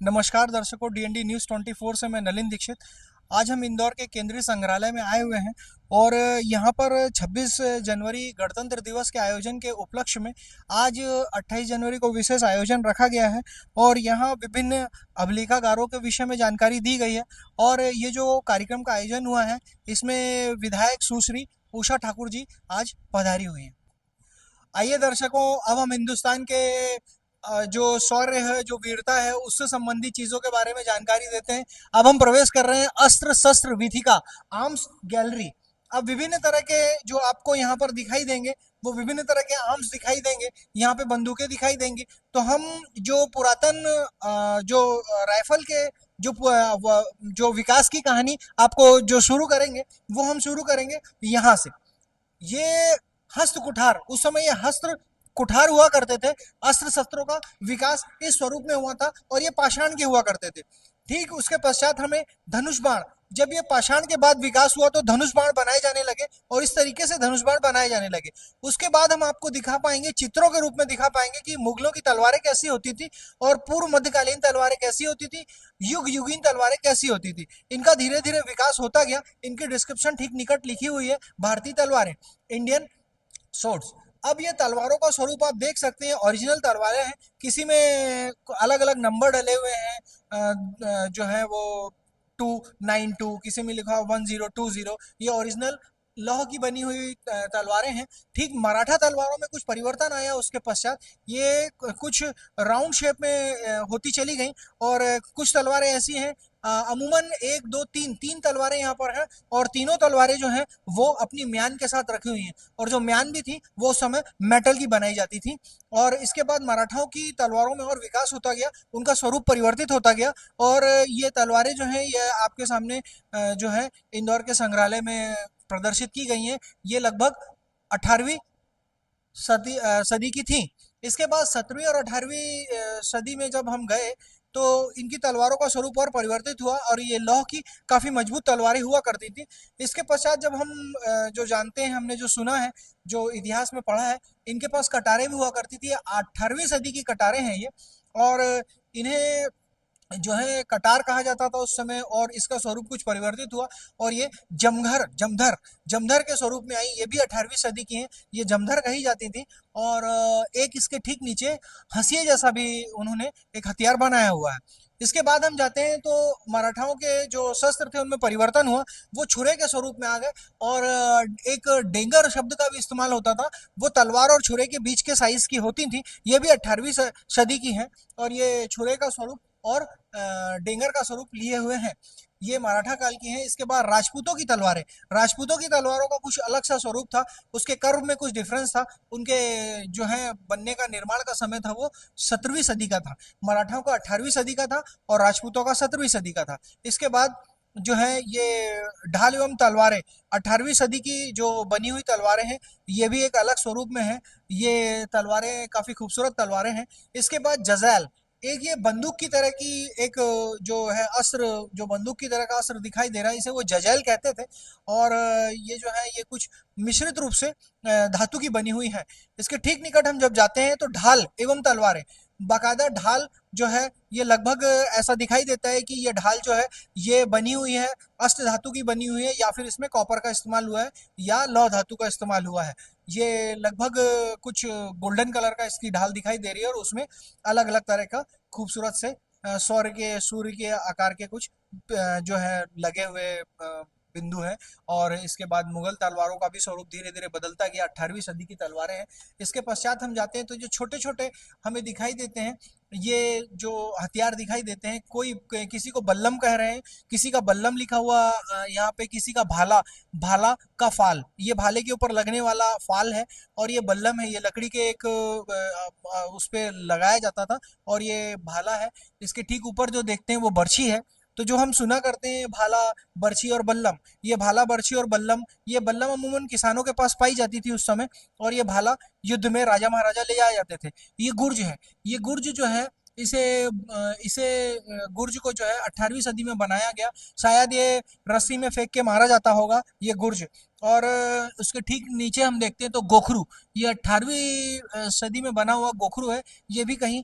नमस्कार दर्शकों, DND news 24 से मैं नलिन दीक्षित। आज हम इंदौर के केंद्रीय संग्रहालय में आए हुए हैं और यहाँ पर 26 जनवरी गणतंत्र दिवस के आयोजन के उपलक्ष्य में आज 28 जनवरी को विशेष आयोजन रखा गया है और यहाँ विभिन्न अभिलेखागारों के विषय में जानकारी दी गई है। और ये जो कार्यक्रम का आयोजन हुआ है, इसमें विधायक सुश्री उषा ठाकुर जी आज पधारी हुई हैं। आइए दर्शकों, अब हम हिंदुस्तान के जो शौर्य है, जो वीरता है, उससे संबंधित चीजों के बारे में जानकारी देते हैं। अब हम प्रवेश कर रहे हैं अस्त्र शस्त्र वीथिका आर्म्स गैलरी। अब विभिन्न तरह के जो आपको यहाँ पर दिखाई देंगे, वो विभिन्न तरह के आर्म्स दिखाई देंगे, यहाँ पे बंदूकें दिखाई देंगी। तो हम जो पुरातन जो राइफल के जो विकास की कहानी आपको जो शुरू करेंगे, वो हम शुरू करेंगे यहाँ से। ये हस्त कुठार, उस समय ये हस्त कुठार हुआ करते थे। अस्त्र शस्त्रों का विकास इस स्वरूप में हुआ था और ये पाषाण के हुआ करते थे। ठीक उसके पश्चात हमें धनुष बाण, जब ये पाषाण के बाद विकास हुआ तो धनुष बाण बनाए जाने लगे और इस तरीके से धनुष बाण बनाए जाने लगे। उसके बाद हम आपको दिखा पाएंगे, चित्रों के रूप में दिखा पाएंगे कि मुगलों की तलवारें कैसी होती थी और पूर्व मध्यकालीन तलवारें कैसी होती थी, युग युगीन तलवारें कैसी होती थी। इनका धीरे धीरे विकास होता गया। इनकी डिस्क्रिप्शन ठीक निकट लिखी हुई है, भारतीय तलवारें, इंडियन सोर्स। अब ये तलवारों का स्वरूप आप देख सकते हैं, ओरिजिनल तलवारें हैं, किसी में अलग अलग नंबर डले हुए हैं। जो है वो 292, किसी में लिखा हुआ 1020। ये ओरिजिनल लौह की बनी हुई तलवारें हैं। ठीक मराठा तलवारों में कुछ परिवर्तन आया उसके पश्चात, ये कुछ राउंड शेप में होती चली गई और कुछ तलवारें ऐसी हैं, अमूमन एक दो तीन तीन तलवारें यहाँ पर हैं और तीनों तलवारें जो हैं वो अपनी म्यान के साथ रखी हुई हैं और जो म्यान भी थी वो उस समय मेटल की बनाई जाती थी। और इसके बाद मराठाओं की तलवारों में और विकास होता गया, उनका स्वरूप परिवर्तित होता गया और ये तलवारें जो हैं ये आपके सामने जो है इंदौर के संग्रहालय में प्रदर्शित की गई हैं। ये लगभग 18वीं सदी की थी। इसके बाद 17वीं और 18वीं सदी में जब हम गए तो इनकी तलवारों का स्वरूप और परिवर्तित हुआ और ये लौह की काफी मजबूत तलवारें हुआ करती थी। इसके पश्चात जब हम जो जानते हैं, हमने जो सुना है, जो इतिहास में पढ़ा है, इनके पास कटारें भी हुआ करती थी। 18वीं सदी की कटारें हैं ये और इन्हें जो है कटार कहा जाता था उस समय और इसका स्वरूप कुछ परिवर्तित हुआ और ये जमघर जमधर जमधर के स्वरूप में आई। ये भी 18वीं सदी की हैं, ये जमधर कही जाती थी। और एक इसके ठीक नीचे हंसिया जैसा भी उन्होंने एक हथियार बनाया हुआ है। इसके बाद हम जाते हैं तो मराठाओं के जो शस्त्र थे उनमें परिवर्तन हुआ, वो छुरे के स्वरूप में आ गए और एक डेंगर शब्द का भी इस्तेमाल होता था। वो तलवार और छुरे के बीच के साइज की होती थी। ये भी 18वीं सदी की हैं और ये छुरे का स्वरूप और डेंगर का स्वरूप लिए हुए हैं। ये मराठा काल की हैं। इसके बाद राजपूतों की तलवारें, राजपूतों की तलवारों का कुछ अलग सा स्वरूप था, उसके कर्व में कुछ डिफरेंस था। उनके जो है बनने का, निर्माण का समय था वो 17वीं सदी का था। मराठाओं का 18वीं सदी का था और राजपूतों का 17वीं सदी का था। इसके बाद जो है ये ढाल एवं तलवारें, 18वीं सदी की जो बनी हुई तलवारें हैं, ये भी एक अलग स्वरूप में है। ये तलवारें काफी खूबसूरत तलवारें हैं। इसके बाद जजैल, एक ये बंदूक की तरह की एक जो है अस्त्र, जो बंदूक की तरह का अस्त्र दिखाई दे रहा है, इसे वो जजैल कहते थे। और ये जो है ये कुछ मिश्रित रूप से धातु की बनी हुई है। इसके ठीक निकट हम जब जाते हैं तो ढाल एवं तलवारें, बाकायदा ढाल जो है ये लगभग ऐसा दिखाई देता है कि ये ढाल जो है ये बनी हुई है, अष्ट धातु की बनी हुई है, या फिर इसमें कॉपर का इस्तेमाल हुआ है या लौह धातु का इस्तेमाल हुआ है। ये लगभग कुछ गोल्डन कलर का इसकी ढाल दिखाई दे रही है और उसमें अलग अलग तरह का खूबसूरत से सूर्य के आकार के कुछ जो है लगे हुए बिंदु है। और इसके बाद मुगल तलवारों का भी स्वरूप धीरे धीरे बदलता गया। 18वीं सदी की तलवारें हैं। इसके पश्चात हम जाते हैं तो जो छोटे छोटे हमें दिखाई देते हैं, ये जो हथियार दिखाई देते हैं, कोई किसी को बल्लम कह रहे हैं, किसी का बल्लम लिखा हुआ यहाँ पे, किसी का भाला, भाला का फाल, ये भाले के ऊपर लगने वाला फाल है और ये बल्लम है। ये लकड़ी के एक उस पे लगाया जाता था और ये भाला है। इसके ठीक ऊपर जो देखते हैं वो बर्छी है। तो जो हम सुना करते हैं भाला, बर्छी और बल्लम, ये भाला, बर्छी और बल्लम, ये बल्लम अमूमन किसानों के पास पाई जाती थी उस समय और ये भाला युद्ध में राजा महाराजा ले जाए जाते थे। ये गुर्ज है। ये गुर्ज जो है इसे गुर्ज को जो है 18वीं सदी में बनाया गया। शायद ये रस्सी में फेंक के मारा जाता होगा ये गुर्ज। और उसके ठीक नीचे हम देखते हैं तो गोखरू, ये 18वीं सदी में बना हुआ गोखरू है। ये भी कहीं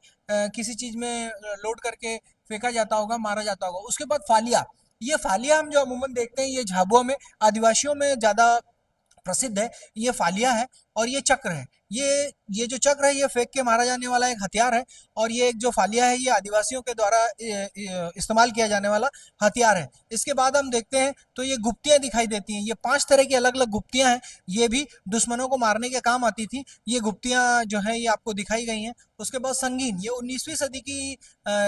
किसी चीज में लोड करके फेंका जाता होगा, मारा जाता होगा। उसके बाद फालिया, ये फालिया हम जो अमूमन देखते हैं ये झाबुआ में, आदिवासियों में ज़्यादा प्रसिद्ध है। ये फालिया है और ये चक्र है। ये जो चक्र है ये फेंक के मारा जाने वाला एक हथियार है, और ये एक जो फालिया है ये आदिवासियों के द्वारा इस्तेमाल किया जाने वाला हथियार है। इसके बाद हम देखते हैं तो ये गुप्तियाँ दिखाई देती हैं। ये 5 तरह की अलग अलग गुप्तियाँ हैं, ये भी दुश्मनों को मारने के काम आती थी। ये गुप्तियाँ जो हैं ये आपको दिखाई गई हैं। उसके बाद संगीन, ये 19वीं सदी की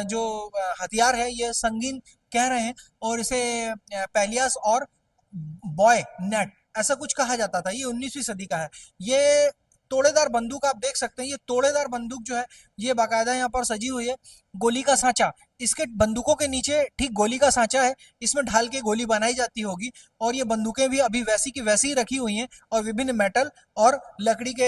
जो हथियार है ये संगीन कह रहे हैं, और इसे पैलियास और बॉय नेट ऐसा कुछ कहा जाता था। ये 19वीं सदी का है। ये तोड़ेदार बंदूक आप देख सकते हैं। ये तोड़ेदार बंदूक जो है ये बाकायदा यहाँ पर सजी हुई है। गोली का सांचा, इसके बंदूकों के नीचे ठीक गोली का सांचा है, इसमें ढाल के गोली बनाई जाती होगी। और ये बंदूकें भी अभी वैसी की वैसी ही रखी हुई हैं, और विभिन्न मेटल और लकड़ी के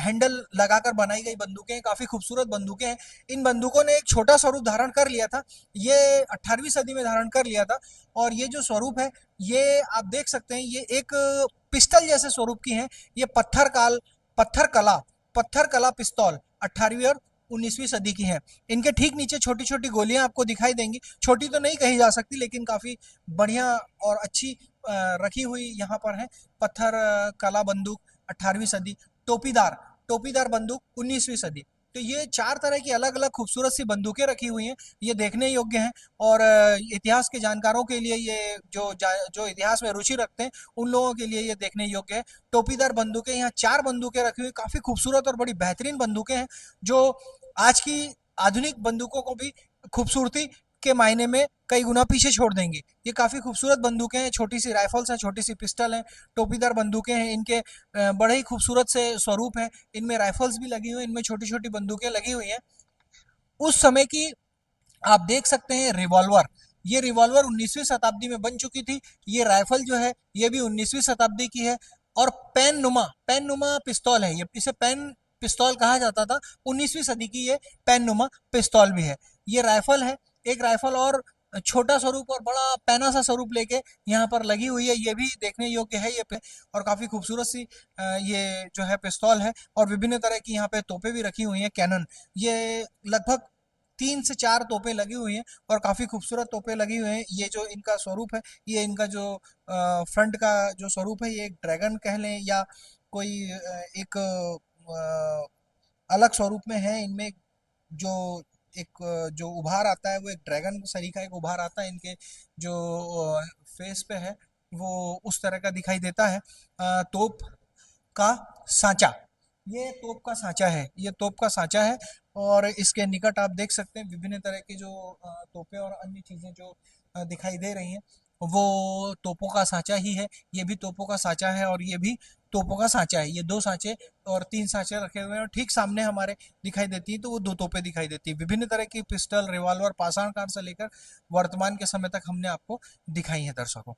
हैंडल लगाकर बनाई गई बंदूकें, काफ़ी खूबसूरत बंदूकें हैं। इन बंदूकों ने एक छोटा स्वरूप धारण कर लिया था, ये 18वीं सदी में धारण कर लिया था। और ये जो स्वरूप है ये आप देख सकते हैं, ये एक पिस्टल जैसे स्वरूप की है। ये पत्थर कला पत्थर कला पिस्तौल 18वीं और 19वीं सदी की है। इनके ठीक नीचे छोटी छोटी गोलियां आपको दिखाई देंगी। छोटी तो नहीं कही जा सकती, लेकिन काफ़ी बढ़िया और अच्छी रखी हुई यहाँ पर है। पत्थर कला बंदूक 18वीं सदी, टोपीदार टोपीदार बंदूक 19वीं सदी। तो ये 4 तरह की अलग अलग खूबसूरत सी बंदूकें रखी हुई हैं। ये देखने योग्य हैं, और इतिहास के जानकारों के लिए ये जो इतिहास में रुचि रखते हैं उन लोगों के लिए ये देखने योग्य है। टोपीदार बंदूकें, यहाँ 4 बंदूकें रखी हुई, काफ़ी खूबसूरत और बड़ी बेहतरीन बंदूकें हैं, जो आज की आधुनिक बंदूकों को भी खूबसूरती के मायने में कई गुना पीछे छोड़ देंगी। ये काफ़ी खूबसूरत बंदूकें हैं, छोटी सी राइफल्स हैं, छोटी सी पिस्टल हैं, टोपीदार बंदूकें हैं। इनके बड़े ही खूबसूरत से स्वरूप हैं। इनमें राइफल्स भी लगी हुई हैं, इनमें छोटी छोटी बंदूकें लगी हुई हैं। उस समय की आप देख सकते हैं रिवॉल्वर, ये रिवॉल्वर 19वीं शताब्दी में बन चुकी थी। ये राइफल जो है ये भी 19वीं शताब्दी की है। और पेन नुमा पिस्तौल है, ये इसे पेन पिस्तौल कहा जाता था। 19वीं सदी की ये पेन नुमा पिस्तौल भी है। ये राइफल है, एक राइफल और छोटा स्वरूप और बड़ा पैना सा स्वरूप लेके यहाँ पर लगी हुई है। ये भी देखने योग्य है ये पे, और काफ़ी खूबसूरत सी ये जो है पिस्तौल है। और विभिन्न तरह की यहाँ पे तोपें भी रखी हुई हैं, कैनन। ये लगभग 3 से 4 तोपें लगी हुई हैं, और काफ़ी खूबसूरत तोपें लगी हुई हैं। ये जो इनका स्वरूप है, ये इनका जो फ्रंट का जो स्वरूप है, ये एक ड्रैगन कह लें या कोई एक अलग स्वरूप में है। इनमें जो एक जो उभार आता है वो एक ड्रैगन सरीखा एक उभार आता है। इनके जो फेस पे है वो उस तरह का दिखाई देता है। तोप का सांचा, ये तोप का सांचा है, ये तोप का सांचा है। और इसके निकट आप देख सकते हैं विभिन्न तरह की जो तोपें और अन्य चीज़ें जो दिखाई दे रही हैं वो तोपों का सांचा ही है। ये भी तोपों का सांचा है, और ये भी तोपों का सांचा है। ये 2 सांचे और 3 सांचे रखे हुए हैं, और ठीक सामने हमारे दिखाई देती है तो वो 2 तोपें दिखाई देती है। विभिन्न तरह की पिस्टल, रिवॉल्वर, पाषाण काल से लेकर वर्तमान के समय तक हमने आपको दिखाई है दर्शकों।